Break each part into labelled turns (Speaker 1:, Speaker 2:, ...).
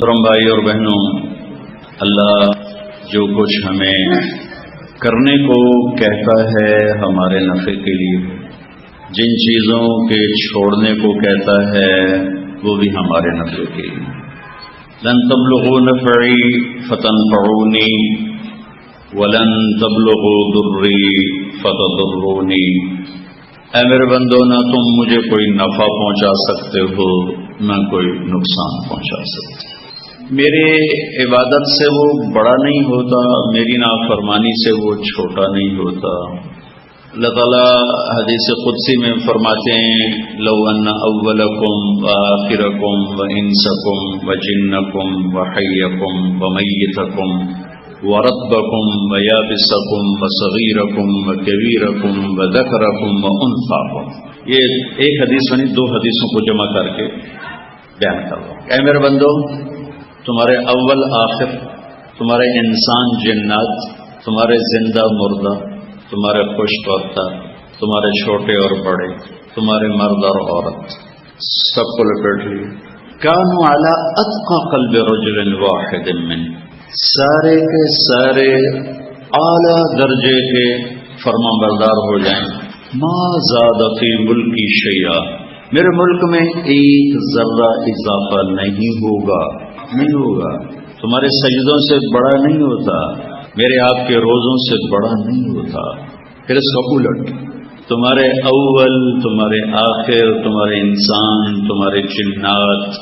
Speaker 1: محترم بھائی اور بہنوں، اللہ جو کچھ ہمیں کرنے کو کہتا ہے ہمارے نفع کے لیے، جن چیزوں کے چھوڑنے کو کہتا ہے وہ بھی ہمارے نفع کے لیے۔ لن تبلغوا نفعی فتنفعونی ولن تبلغوا ضری فتضرونی۔ اے میرے بندو، نہ تم مجھے کوئی نفع پہنچا سکتے ہو نہ کوئی نقصان پہنچا سکتے۔ میرے عبادت سے وہ بڑا نہیں ہوتا، میری نافرمانی سے وہ چھوٹا نہیں ہوتا۔ اللہ تعالیٰ حدیث قدسی میں فرماتے ہیں، لو ان اولکم وآخرکم وانسکم وجنکم وحیکم ومیتکم ورطبکم ویابسکم وصغیرکم وکبیرکم وذکرکم وانثاکم۔ یہ ایک حدیث بنی، دو حدیثوں کو جمع کر کے بیان کر رہا ہوں۔ اے میرے بندو، تمہارے اول آخر، تمہارے انسان جنات، تمہارے زندہ مردہ، تمہارے خشک اور تر، تمہارے چھوٹے اور بڑے، تمہارے مرد اور عورت، سب کو لپیٹ لیے۔ کانوا علی اتقى قلب رجل واحد من، سارے کے سارے اعلی درجے کے فرما بردار ہو جائیں۔ ما زاد فی ملکی شیئا، میرے ملک میں ایک ذرہ اضافہ نہیں ہوگا، نہیں ہوگا۔ تمہارے سجدوں سے بڑا نہیں ہوتا، میرے آپ کے روزوں سے بڑا نہیں ہوتا۔ پھر اس کا الٹ، تمہارے اول، تمہارے آخر، تمہارے انسان، تمہارے جنات،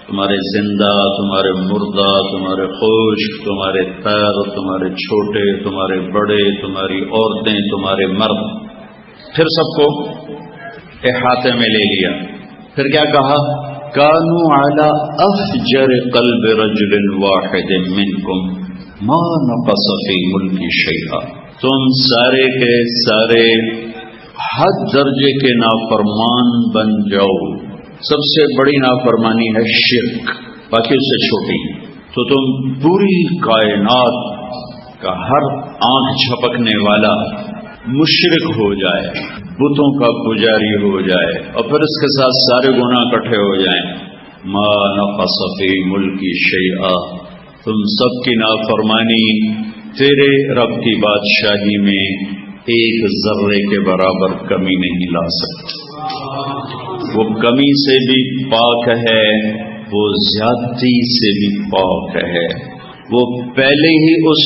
Speaker 1: تمہارے زندہ، تمہارے مردہ، تمہارے خشک، تمہارے تر، تمہارے چھوٹے، تمہارے بڑے، تمہاری عورتیں، تمہارے مرد، پھر سب کو احاطے میں لے لیا۔ پھر کیا کہا؟ کانوا علی افجر قلب رجل واحد منکم ما نقص فی ملکی شیئا، تم سارے کے سارے حد درجے کے نافرمان بن جاؤ۔ سب سے بڑی نافرمانی ہے شرک، باقی اس سے چھوٹی۔ تو تم پوری کائنات کا ہر آنکھ جھپکنے والا مشرک ہو جائے، بتوں کا پجاری ہو جائے، اور پھر اس کے ساتھ سارے گناہ اکٹھے ہو جائیں، ما نقص فی ملکی شیئا، تم سب کی نافرمانی تیرے رب کی بادشاہی میں ایک ذرے کے برابر کمی نہیں لا سکتی۔ وہ کمی سے بھی پاک ہے، وہ زیادتی سے بھی پاک ہے، وہ پہلے ہی اس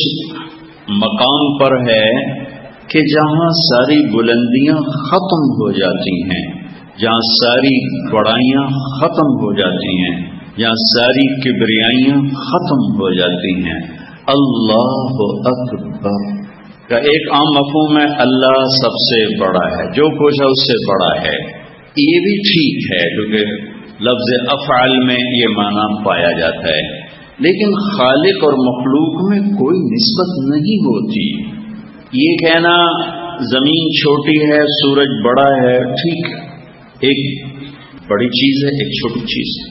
Speaker 1: مقام پر ہے کہ جہاں ساری بلندیاں ختم ہو جاتی ہیں، جہاں ساری بڑائیاں ختم ہو جاتی ہیں، جہاں ساری کبریائیاں ختم ہو جاتی ہیں۔ اللہ اکبر کا ایک عام مفہوم ہے، اللہ سب سے بڑا ہے، جو کچھ ہے اس سے بڑا ہے۔ یہ بھی ٹھیک ہے کیونکہ لفظ افعال میں یہ معنی پایا جاتا ہے، لیکن خالق اور مخلوق میں کوئی نسبت نہیں ہوتی۔ یہ کہنا زمین چھوٹی ہے، سورج بڑا ہے، ٹھیک ہے، ایک بڑی چیز ہے، ایک چھوٹی چیز ہے۔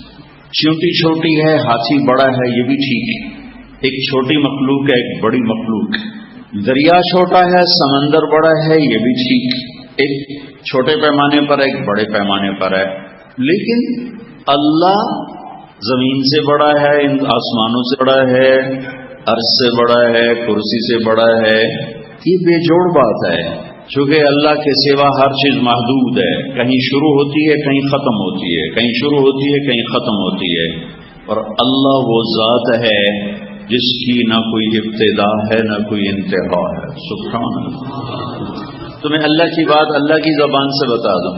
Speaker 1: چیونٹی چھوٹی ہے، ہاتھی بڑا ہے، یہ بھی ٹھیک ہے، ایک چھوٹی مخلوق ہے، ایک بڑی مخلوق ہے۔ دریا چھوٹا ہے، سمندر بڑا ہے، یہ بھی ٹھیک ہے، ایک چھوٹے پیمانے پر ہے، ایک بڑے پیمانے پر ہے۔ لیکن اللہ زمین سے بڑا ہے، ان آسمانوں سے بڑا ہے، عرش سے بڑا ہے، کرسی سے بڑا ہے۔ یہ بے جوڑ بات ہے، چونکہ اللہ کے سوا ہر چیز محدود ہے، کہیں شروع ہوتی ہے کہیں ختم ہوتی ہے، کہیں شروع ہوتی ہے کہیں ختم ہوتی ہے۔ اور اللہ وہ ذات ہے جس کی نہ کوئی ابتدا ہے نہ کوئی انتہا ہے۔ سبحان اللہ۔ تمہیں اللہ کی بات اللہ کی زبان سے بتا دوں،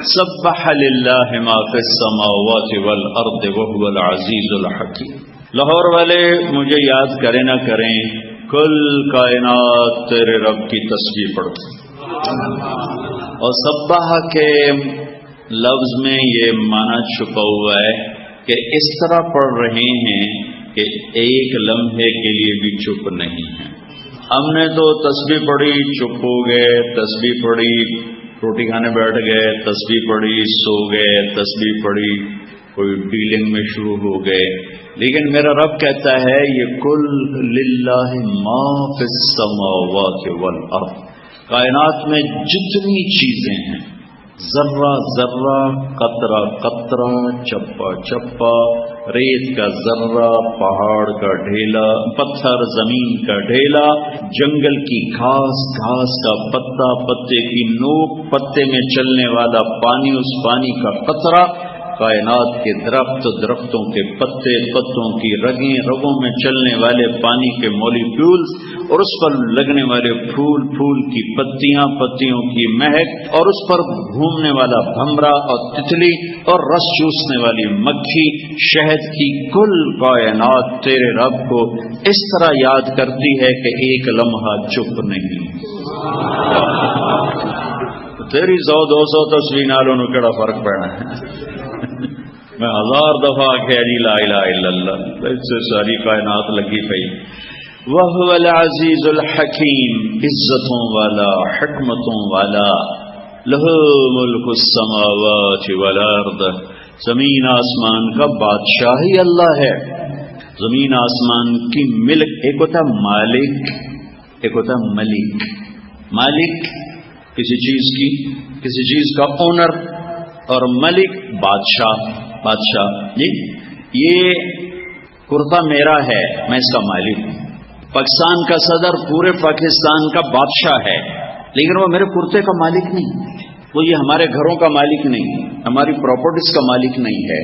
Speaker 1: سبح للہ ما فی السماوات والارض وهو العزیز الحکیم۔ لاہور والے مجھے یاد کریں نہ کریں، کل کائنات تیرے رب کی تسبیح پڑھتی، اور سبح کے لفظ میں یہ معنی چھپا ہوا ہے کہ اس طرح پڑھ رہے ہیں کہ ایک لمحے کے لیے بھی چپ نہیں ہے۔ ہم نے تو تسبیح پڑھی چپ ہو گئے، تسبیح پڑھی روٹی کھانے بیٹھ گئے، تسبیح پڑھی سو گئے، تسبیح پڑھی کوئی ڈیلنگ میں شروع ہو گئے۔ لیکن میرا رب کہتا ہے یہ کل للہ ما فی السماوات والارض، کائنات میں جتنی چیزیں ہیں، ذرہ ذرہ، قطرہ قطرہ، چپا چپا، ریت کا ذرہ، پہاڑ کا ڈھیلا، پتھر زمین کا ڈھیلا، جنگل کی گھاس، گھاس کا پتا، پتے کی نوک، پتے میں چلنے والا پانی، اس پانی کا قطرہ، کائنات کے درخت، درختوں کے پتے، پتوں کی رگیں، رگوں میں چلنے والے پانی کے مولیکیولز، اور اس پر لگنے والے پھول، پھول کی پتیاں، پتیوں کی مہک، اور اس پر گھومنے والا بھمرا اور تتلی، اور رس چوسنے والی مکھی، شہد کی کل کائنات تیرے رب کو اس طرح یاد کرتی ہے کہ ایک لمحہ چپ نہیں۔ تیری 100-200 تصویر نالوں نے کیڑا فرق پڑنا ہے؟ میں 1000 دفعہ کہہ دی لا الہ الا اللہ، اس سے ساری کائنات لگی پئی۔ وَهُوَ الْعَزِيزُ الْحَكِيمُ، عزتوں والا، حکمتوں والا، لَهُ مُلْكُ السَّمَاوَاتِ وَالْأَرْضِ، زمین آسمان کا بادشاہ ہی اللہ ہے۔ زمین آسمان کی ملک، ایک ہوتا مالک، ایک ہوتا ملک۔ مالک کسی چیز کی، کسی چیز کا اونر، اور ملک بادشاہ۔ بادشاہ جی یہ کرتا میرا ہے، میں اس کا مالک ہوں۔ پاکستان کا صدر پورے پاکستان کا بادشاہ ہے، لیکن وہ میرے کرتے کا مالک نہیں، وہ یہ ہمارے گھروں کا مالک نہیں، ہماری پراپرٹیز کا مالک نہیں ہے۔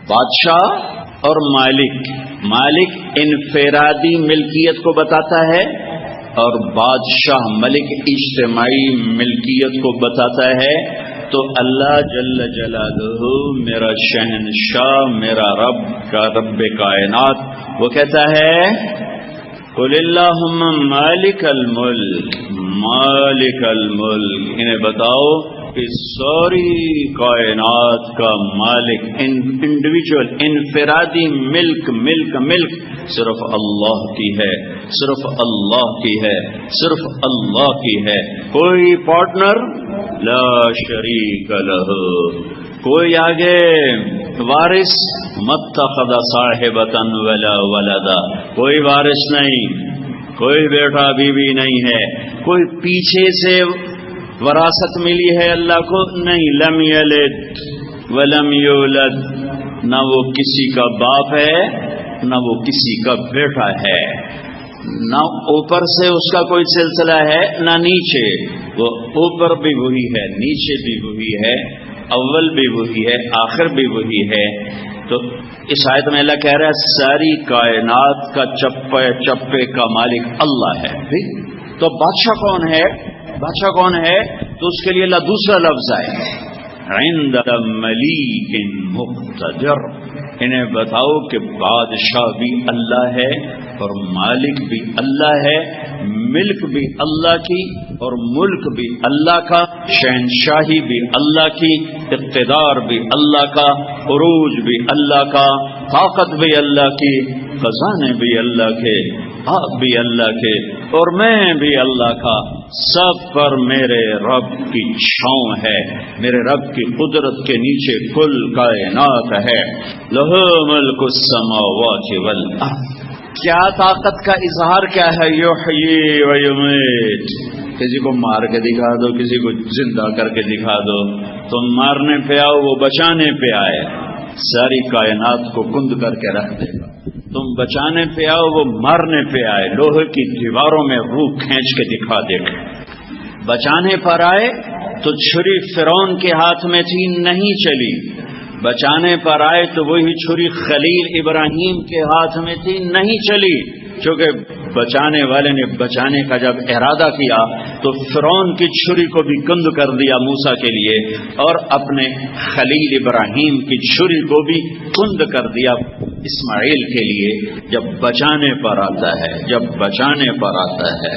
Speaker 1: بادشاہ اور مالک، مالک انفرادی ملکیت کو بتاتا ہے، اور بادشاہ ملک اجتماعی ملکیت کو بتاتا ہے۔ تو اللہ جل جلالہ میرا شہنشاہ، میرا رب کا رب کائنات، وہ کہتا ہے قل اللہم مالک الملک، مالک الملک، انہیں بتاؤ کہ ساری کائنات کا مالک، انڈیویجول، انفرادی ملک، ملک ملک صرف اللہ کی ہے، صرف اللہ کی ہے، صرف اللہ کی ہے، کوئی پارٹنر لا شریک لہ، کوئی آگے وارث متخذ صاحبۃ ولا ولدا، کوئی وارث نہیں، کوئی بیٹا بیوی نہیں ہے، کوئی پیچھے سے وراثت ملی ہے اللہ کو نہیں، لم یلد ولم یولد، نہ وہ کسی کا باپ ہے نہ وہ کسی کا بیٹا ہے، نہ اوپر سے اس کا کوئی سلسلہ ہے نہ نیچے، وہ اوپر بھی وہی ہے، نیچے بھی وہی ہے، اول بھی وہی ہے، آخر بھی وہی ہے۔ تو اس آیت میں اللہ کہہ رہا ہے ساری کائنات کا چپے چپے کا مالک اللہ ہے۔ تو بادشاہ کون ہے؟ بادشاہ کون ہے؟ تو اس کے لیے اللہ دوسرا لفظ آئے عند ملیک مقتدر، انہیں بتاؤ کہ بادشاہ بھی اللہ ہے اور مالک بھی اللہ ہے، ملک بھی اللہ کی اور ملک بھی اللہ کا، شہنشاہی بھی اللہ کی، اقتدار بھی اللہ کا، عروج بھی اللہ کا، طاقت بھی اللہ کی، خزانے بھی اللہ کے، آپ بھی اللہ کے، اور میں بھی اللہ کا، سب پر میرے رب کی چھاؤں ہے، میرے رب کی قدرت کے نیچے کل کائنات ہے۔ لہ ملک السماوات والارض، کیا طاقت کا اظہار کیا ہے؟ یحیی و یمیت، کسی کو مار کے دکھا دو، کسی کو زندہ کر کے دکھا دو، تم مارنے پہ آؤ وہ بچانے پہ آئے، ساری کائنات کو کند کر کے رکھ دے گا، تم بچانے پہ آؤ وہ مارنے پہ آئے، لوہے کی دیواروں میں روح کھینچ کے دکھا دے گا۔ بچانے پر آئے تو چھری فرعون کے ہاتھ میں تھی نہیں چلی، بچانے پر آئے تو وہی چھری خلیل ابراہیم کے ہاتھ میں تھی نہیں چلی، چونکہ بچانے والے نے بچانے کا جب ارادہ کیا تو فرعون کی چھری کو بھی کند کر دیا موسیٰ کے لیے، اور اپنے خلیل ابراہیم کی چھری کو بھی کند کر دیا اسماعیل کے لیے، جب بچانے پر آتا ہے، جب بچانے پر آتا ہے۔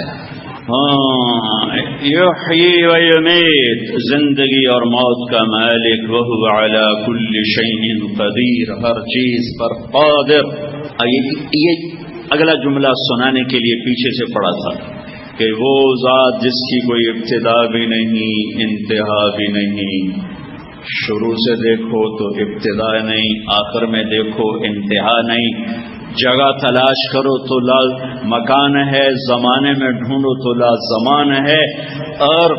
Speaker 1: یحیی و یمیت، زندگی اور موت کا مالک، وہو علی کل شیء قدیر، ہر چیز پر قادر۔ یہ اگلا جملہ سنانے کے لیے پیچھے سے پڑا تھا کہ وہ ذات جس کی کوئی ابتدا بھی نہیں انتہا بھی نہیں، شروع سے دیکھو تو ابتدا نہیں، آخر میں دیکھو انتہا نہیں، جگہ تلاش کرو تو لا مکان ہے، زمانے میں ڈھونڈو تو لا زمان ہے، اور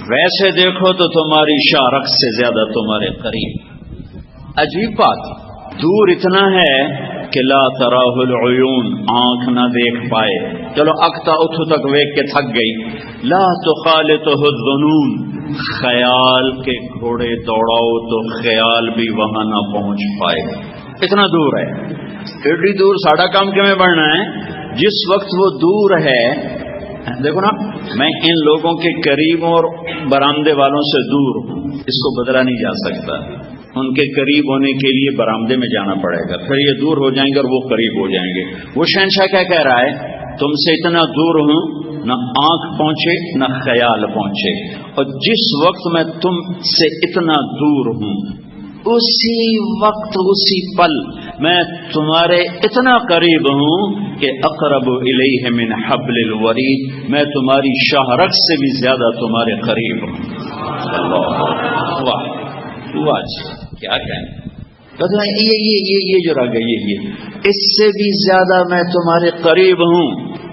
Speaker 1: ویسے دیکھو تو تمہاری شارق سے زیادہ تمہارے قریب۔ عجیب بات دور اتنا ہے کہ لا تراہ العیون، آنکھ نہ دیکھ پائے، چلو اکتا اتھو تک ویک کے تھک گئی، لا تخالطہ الظنون، خیال کے گھوڑے دوڑاؤ تو خیال بھی وہاں نہ پہنچ پائے، اتنا دور ہے۔ ایڈی دور ساڑھا کام کے میں بڑھنا ہے، جس وقت وہ دور ہے، دیکھو نا میں ان لوگوں کے قریب اور برآمدے والوں سے دور ہوں، اس کو بدلا نہیں جا سکتا، ان کے قریب ہونے کے لیے برآمدے میں جانا پڑے گا، پھر یہ دور ہو جائیں گے اور وہ قریب ہو جائیں گے۔ وہ شہنشاہ کیا کہہ رہا ہے، تم سے اتنا دور ہوں نہ آنکھ پہنچے نہ خیال پہنچے، اور جس وقت میں تم سے اتنا دور ہوں اسی وقت اسی پل میں تمہارے اتنا قریب ہوں کہ اقرب الیہ من حبل الورید، میں تمہاری شاہ رگ سے بھی زیادہ تمہارے قریب ہوں۔ اللہ واہ واہ، کیا کہیں، یہ جو رہ گئی یہ اس سے بھی زیادہ میں تمہارے قریب ہوں،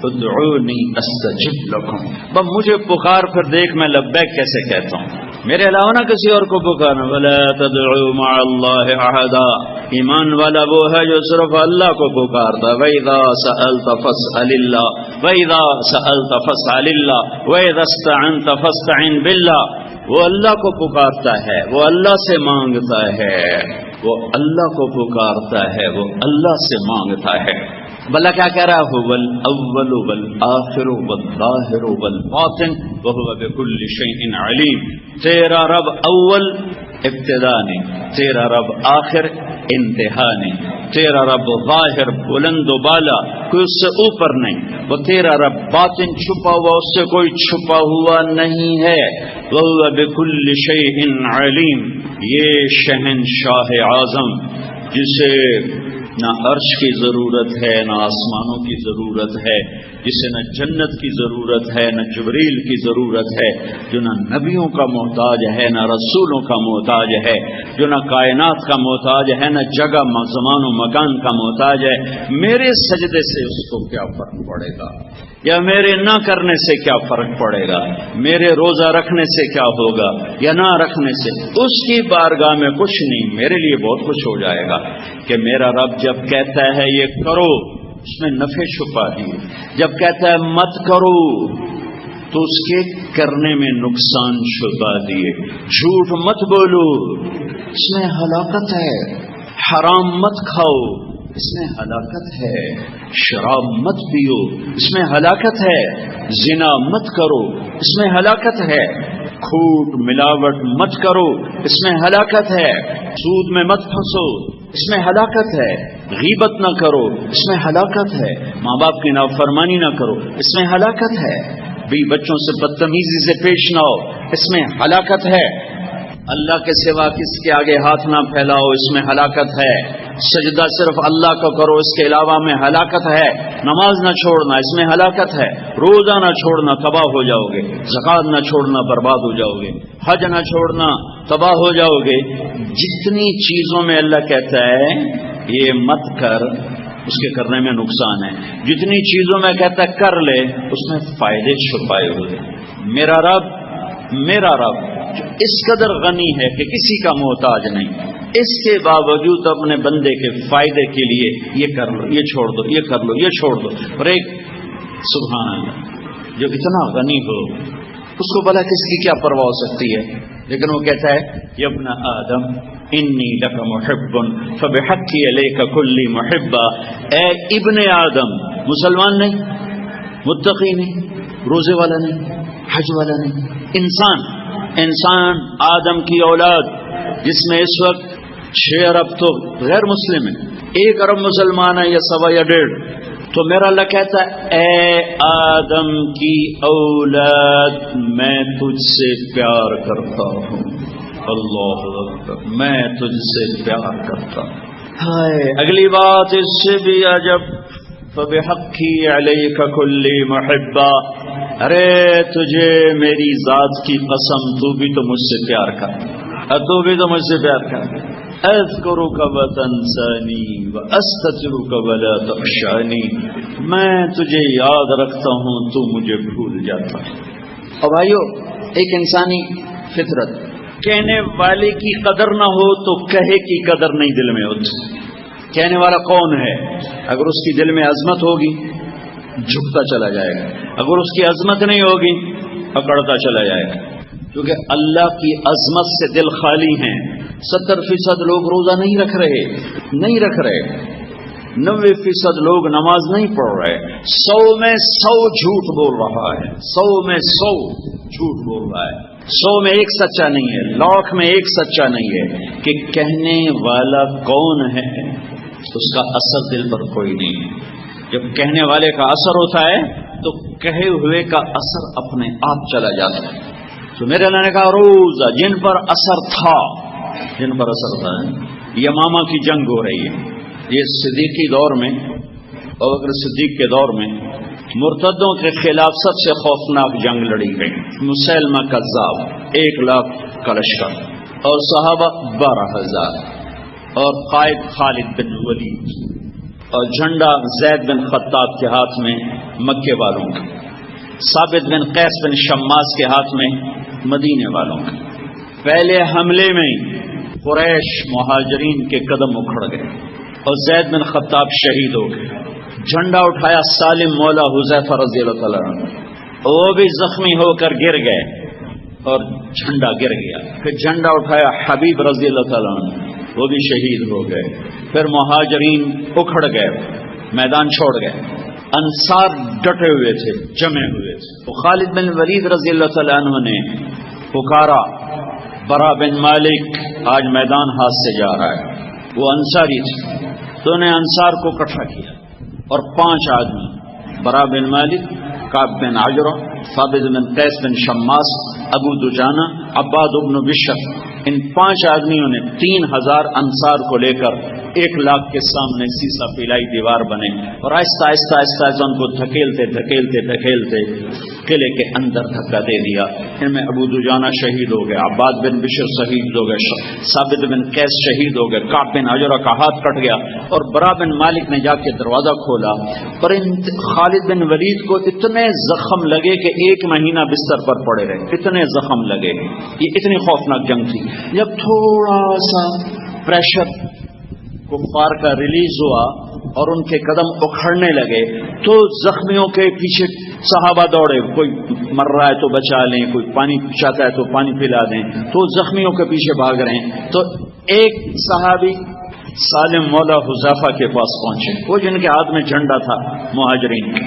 Speaker 1: ادعونی استجب لکم، بس مجھے پکار پھر دیکھ میں لبیک کیسے کہتا ہوں، میرے علاوہ نہ کسی اور کو پکارنا۔ ولا تدعوا مع اللہ احدا، ایمان والا وہ ہے جو صرف اللہ کو پکارتا۔ وَإِذَا سَأَلْتَ فَاسْأَلِ اللَّهَ وَإِذَا سَأَلْتَ فَاسْأَلِ اللَّهَ وَإِذَا اسْتَعَنْتَ فَاسْتَعِنْ بِاللَّهِ، وہ اللہ کو پکارتا ہے، وہ اللہ سے مانگتا ہے، وہ اللہ کو پکارتا ہے، وہ اللہ سے مانگتا ہے۔ بلا کیا کہہ رہا ہے، هو الاول والآخر والظاہر والباطن وهو بكل شيء علیم، تیرا رب اول ابتدا نہیں، تیرا رب آخر انتہا نہیں، تیرا رب ظاہر بلند و بالا کوئی اس سے اوپر نہیں، وہ تیرا رب باطن چھپا ہوا اس سے کوئی چھپا ہوا نہیں ہے، وَهُوَ بِكُلِّ شَيْءٍ عَلِيمٍ، یہ شہنشاہ اعظم جسے نہ عرش کی ضرورت ہے نہ آسمانوں کی ضرورت ہے، جسے نہ جنت کی ضرورت ہے نہ جبریل کی ضرورت ہے، جو نہ نبیوں کا محتاج ہے نہ رسولوں کا محتاج ہے، جو نہ کائنات کا محتاج ہے نہ جگہ زمان و مکان کا محتاج ہے، میرے سجدے سے اس کو کیا فرق پڑے گا، یا میرے نہ کرنے سے کیا فرق پڑے گا، میرے روزہ رکھنے سے کیا ہوگا یا نہ رکھنے سے، اس کی بارگاہ میں کچھ نہیں، میرے لیے بہت کچھ ہو جائے گا کہ میرا رب جب کہتا ہے یہ کرو اس میں نفع چھپا دیے، جب کہتا ہے مت کرو تو اس کے کرنے میں نقصان چھپا دیے، جھوٹ مت بولو اس میں ہلاکت ہے، حرام مت کھاؤ اس میں ہلاکت ہے، شراب مت پیو اس میں ہلاکت ہے، زنا مت کرو اس میں ہلاکت ہے، کھوٹ ملاوٹ مت کرو اس میں ہلاکت ہے، سود میں مت پھنسو اس میں ہلاکت ہے، غیبت نہ کرو اس میں ہلاکت ہے، ماں باپ کی نافرمانی نہ کرو اس میں ہلاکت ہے، بھی بچوں سے بدتمیزی سے پیش نہ ہو اس میں ہلاکت ہے، اللہ کے سوا کس کے آگے ہاتھ نہ پھیلاؤ اس میں ہلاکت ہے، سجدہ صرف اللہ کو کرو اس کے علاوہ میں ہلاکت ہے، نماز نہ چھوڑنا اس میں ہلاکت ہے، روزہ نہ چھوڑنا تباہ ہو جاؤ گے، زکوٰۃ نہ چھوڑنا برباد ہو جاؤ گے، حج نہ چھوڑنا تباہ ہو جاؤ گے، جتنی چیزوں میں اللہ کہتا ہے یہ مت کر اس کے کرنے میں نقصان ہے، جتنی چیزوں میں کہتا ہے کر لے اس میں فائدے چھپائے ہوئے، میرا رب جو اس قدر غنی ہے کہ کسی کا محتاج نہیں، اس کے باوجود اپنے بندے کے فائدے کے لیے یہ کر لو یہ چھوڑ دو یہ کر لو یہ چھوڑ دو، اور ایک سبحان اللہ جو اتنا غنی ہو اس کو بھلا کس کی کیا پرواہ ہو سکتی ہے، لیکن وہ کہتا ہے یا ابن آدم انی لک محب فبحقی علیک کلی محبا، اے ابن آدم، مسلمان نہیں، متقی نہیں، روزے والا نہیں، حج والا نہیں، انسان آدم کی اولاد جس میں اس وقت 6 ارب تو غیر مسلم ہے، 1 ارب مسلمان ہے یا 1.25 یا 1.5، تو میرا اللہ کہتا ہے اے آدم کی اولاد میں تجھ سے پیار کرتا ہوں، اللہ اکبر، میں تجھ سے پیار کرتا ہوں، ہائے اگلی بات اس سے بھی عجب، فبحقی علیک کلی محبا، ارے تجھے میری ذات کی قسم تو بھی تو مجھ سے پیار کر، تو بھی تو مجھ سے پیار کر، اذکرک وتنسانی واستترک ولا تخشانی، میں تجھے یاد رکھتا ہوں تو مجھے بھول جاتا ہے۔ اور بھائیو ایک انسانی فطرت، کہنے والے کی قدر نہ ہو تو کہے کی قدر نہیں دل میں ہوتی، کہنے والا کون ہے؟ اگر اس کی دل میں عظمت ہوگی جھکتا چلا جائے گا، اگر اس کی عظمت نہیں ہوگی اکڑتا چلا جائے گا، کیونکہ اللہ کی عظمت سے دل خالی ہیں۔ 70% لوگ روزہ نہیں رکھ رہے، 90% لوگ نماز نہیں پڑھ رہے، 100 میں 100 جھوٹ بول رہا ہے، 100 میں 100 جھوٹ بول رہا ہے، 100 میں ایک سچا نہیں ہے، 1,00,000 میں ایک سچا نہیں ہے کہ کہنے والا کون ہے، اس کا اثر دل پر کوئی نہیں ہے۔ جب کہنے والے کا اثر ہوتا ہے تو کہے ہوئے کا اثر اپنے آپ چلا جاتا ہے۔ تو میرے اللہ نے کہا روزہ جن پر اثر تھا، جن پر اثر تھا، یمامہ کی جنگ ہو رہی ہے، یہ صدیقی دور میں، ابو بکر صدیق کے دور میں مرتدوں کے خلاف سب سے خوفناک جنگ لڑی گئی۔ مسیلمہ کذاب 1,00,000 کا لشکر اور صحابہ 12,000 اور قائد خالد بن ولید اور جھنڈا زید بن خطاب کے ہاتھ میں مکے والوں کا، ثابت بن قیس بن شماس کے ہاتھ میں مدینے والوں کا۔ پہلے حملے میں قریش مہاجرین کے قدم اکھڑ گئے اور زید بن خطاب شہید ہو گئے۔ جھنڈا اٹھایا سالم مولا حذیفہ رضی اللہ تعالیٰ عنہ، وہ بھی زخمی ہو کر گر گئے اور جھنڈا گر گیا۔ پھر جھنڈا اٹھایا حبیب رضی اللہ تعالیٰ عنہ، وہ بھی شہید ہو گئے۔ پھر مہاجرین اکھڑ گئے، میدان چھوڑ گئے، انصار ڈٹے ہوئے تھے، جمے ہوئے تھے۔ تو خالد بن ولید رضی اللہ تعالیٰ عنہ نے پکارا برا بن مالک آج میدان ہاتھ سے جا رہا ہے، وہ انصاری تھے، تو انہیں انصار کو اکٹھا کیا اور 5 آدمی، برا بن مالک، کعب بن عجرہ، ثابت بن قیس بن شماس، ابو دجانہ، عباد بن بشر، ان 5 آدمیوں نے 3,000 انصار کو لے کر 1,00,000 کے سامنے سیسا پلائی دیوار بنے اور آہستہ آہستہ آہستہ آہستہ ان کو دھکیلتے دھکیلتے دھکیلتے قلعے کے اندر دھکا دے دیا۔ ان میں ابو دجانہ شہید ہو گئے، عباد بن بشر شہید ہو گئے، ثابت بن قیس شہید ہو گئے، کعب بن عجرہ کا ہاتھ کٹ گیا اور برا بن مالک نے جا کے دروازہ کھولا۔ پر خالد بن ولید کو اتنے زخم لگے کہ 1 مہینہ بستر پر پڑے رہے، اتنے زخم لگے۔ یہ اتنی خوفناک جنگ تھی۔ جب تھوڑا سا پریشر کفار کا ریلیز ہوا اور ان کے قدم اکھڑنے لگے تو زخمیوں کے پیچھے صحابہ دوڑے، کوئی مر رہا ہے تو بچا لیں، کوئی پانی چاہتا ہے تو پانی پلا دیں، تو زخمیوں کے پیچھے بھاگ رہے ہیں۔ تو ایک صحابی سالم مولا حذیفہ کے پاس پہنچے، وہ جن کے ہاتھ میں جھنڈا تھا مہاجرین کے،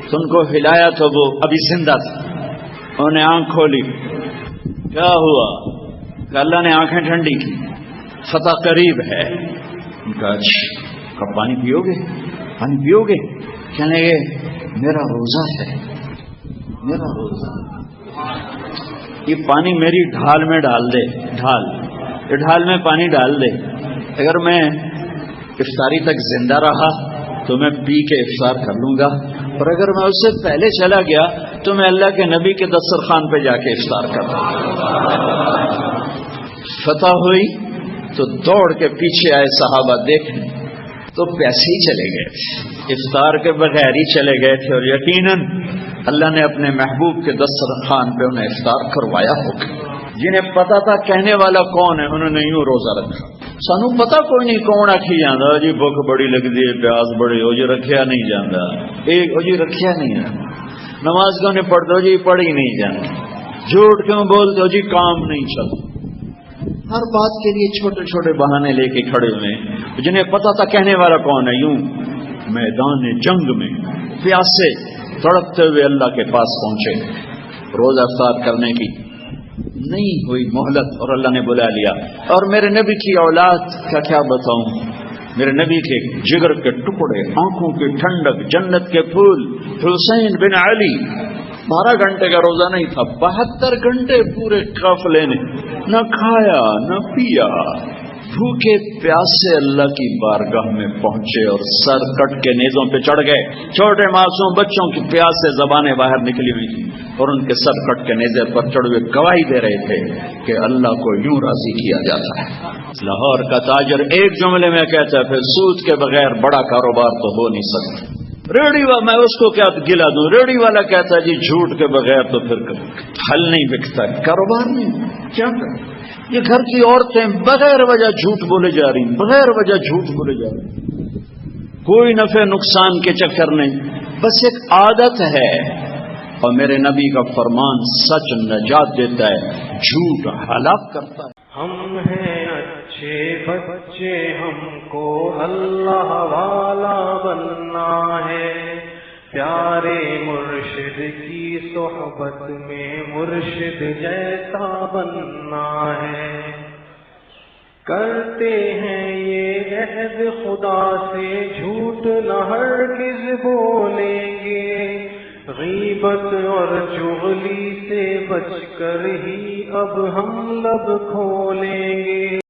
Speaker 1: تو ان کو ہلایا تو وہ ابھی زندہ تھا۔ انہوں نے آنکھ کھولی، کیا ہوا؟ کہ اللہ نے آنکھیں ٹھنڈی کی، فتح قریب ہے۔ ان کا اچھا پانی پیو گے؟ پانی پیو گے؟ کہنے لگے میرا روزہ ہے، میرا روزہ، یہ پانی میری ڈھال میں ڈال دے، ڈھال میں پانی ڈال دے، اگر میں افطاری تک زندہ رہا تو میں پی کے افطار کر لوں گا، اور اگر میں اس سے پہلے چلا گیا تو میں اللہ کے نبی کے دسترخوان پہ جا کے افطار کر لوں گا۔ فتح ہوئی تو دوڑ کے پیچھے آئے صحابہ دیکھنے، تو پیسے ہی چلے گئے تھے، افطار کے بغیر ہی چلے گئے تھے، اور یقیناً اللہ نے اپنے محبوب کے دسترخوان پہ انہیں افطار کروایا ہوگا۔ جنہیں پتا تھا کہنے والا کون ہے انہوں نے یوں روزہ رکھا۔ سانو پتا کوئی نہیں کون آکھی جانا جی بھوک بڑی لگتی ہے، پیاس بڑی ہو جی رکھیا نہیں جانا، ایک ہو جی رکھیا نہیں جانا، نماز کیوں نہیں پڑھتے ہو جی پڑھی نہیں جانا، جھوٹ کیوں بولتے ہو جی کام نہیں چلتا۔ ہر بات کے لیے چھوٹے چھوٹے بہانے لے کے کھڑے ہوئے، جنہیں پتا تھا کہنے والا کون ہے، یوں میدان جنگ میں پیاسے تڑپتے ہوئے اللہ کے پاس پہنچے۔ روزہ افطار کرنے کی نہیں ہوئی مہلت اور اللہ نے بلا لیا۔ اور میرے نبی کی اولاد کا کیا بتاؤں، میرے نبی کے جگر کے ٹکڑے، آنکھوں کی ٹھنڈک، جنت کے پھول، حسین بن علی 12 گھنٹے کا روزہ نہیں تھا، 72 گھنٹے پورے قافلے نے نہ کھایا نہ پیا، بھوکے پیاسے اللہ کی بارگاہ میں پہنچے اور سر کٹ کے نیزوں پہ چڑھ گئے۔ چھوٹے معصوم بچوں کی پیاس سے زبانیں باہر نکلی ہوئی تھی اور ان کے سر کٹ کے نیزے پر چڑھ ہوئے گواہی دے رہے تھے کہ اللہ کو یوں راضی کیا جاتا ہے۔ لاہور کا تاجر ایک جملے میں کہتا ہے پھر سود کے بغیر بڑا کاروبار تو ہو نہیں سکتا۔ ریڑھی والا میں اس کو کیا گلا دوں؟ ریڑھی والا کہتا ہے جی جھوٹ کے بغیر تو پھر پھل نہیں بکتا، کاروبار نہیں، کیا کریں؟ یہ گھر کی عورتیں بغیر وجہ جھوٹ بولے جا رہی ہیں، بغیر وجہ جھوٹ بولے جا رہی ہیں، کوئی نفع نقصان کے چکر نہیں، بس ایک عادت ہے۔ اور میرے نبی کا فرمان سچ نجات دیتا ہے، جھوٹ ہلاک کرتا ہے۔
Speaker 2: ہم ہیں اچھے بچے، ہم کو اللہ والا بننا ہے، پیارے مرشد کی صحبت میں مرشد جیسا بننا ہے، کرتے ہیں یہ عہد خدا سے جھوٹ نہ ہرگز بولیں گے، غیبت اور چغلی سے بچ کر ہی اب ہم لب کھولیں گے۔